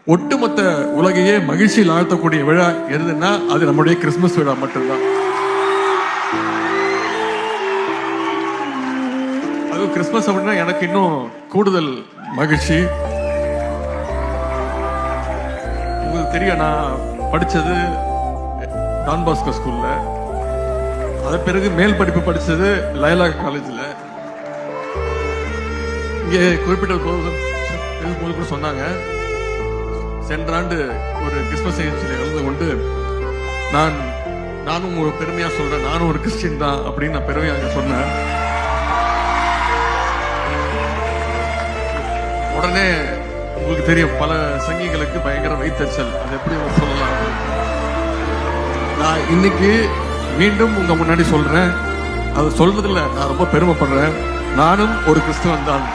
ஒட்டுமொத்த உலகையே மகிழ்ச்சியில் ஆழ்த்தக்கூடிய விழா எதுன்னா அது நம்முடைய கிறிஸ்துமஸ் விழா மட்டும்தான். அது கிறிஸ்துமஸ் அப்படின்னா எனக்கு இன்னும் கூடுதல் மகிழ்ச்சி. உங்களுக்கு தெரியும், நான் படிச்சது டான் பாஸ்கோ ஸ்கூல்ல, அதன் பிறகு மேல் படிப்பு படிச்சது லயலா காலேஜில். இங்கே குறிப்பிட்ட போது சொன்னாங்க, சென்ற ஆண்டு ஒரு கிறிஸ்துமஸ் நிகழ்ச்சியில் கலந்து கொண்டு நானும் ஒரு பெருமையா சொல்றேன், நானும் ஒரு கிறிஸ்டின் தான் அப்படின்னு நான் பெருமையாக சொன்னேன். உடனே உங்களுக்கு தெரியும், பல சங்கிகளுக்கு பயங்கர வைத்தறிச்சல். அது எப்படி சொல்லலாம்? நான் இன்னைக்கு மீண்டும் உங்க முன்னாடி சொல்றேன், அது சொல்றதுல நான் ரொம்ப பெருமைப்படுறேன். நானும் ஒரு கிறிஸ்துவன் தான்.